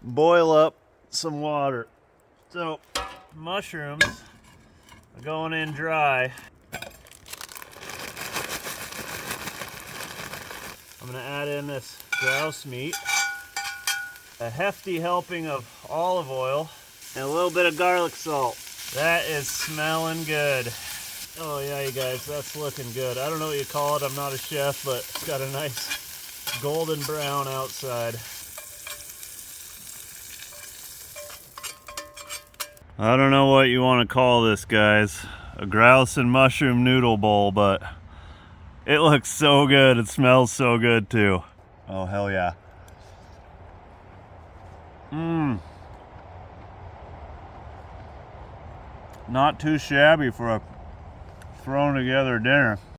boil up some water. So mushrooms are going in dry. I'm gonna add in this grouse meat, a hefty helping of olive oil, and a little bit of garlic salt. That is smelling good. Oh yeah, you guys, that's looking good. I don't know what you call it, I'm not a chef, but it's got a nice golden brown outside. I don't know what you want to call this, guys. A grouse and mushroom noodle bowl, but it looks so good. It smells so good too. Oh, hell yeah. Not too shabby for a thrown together dinner.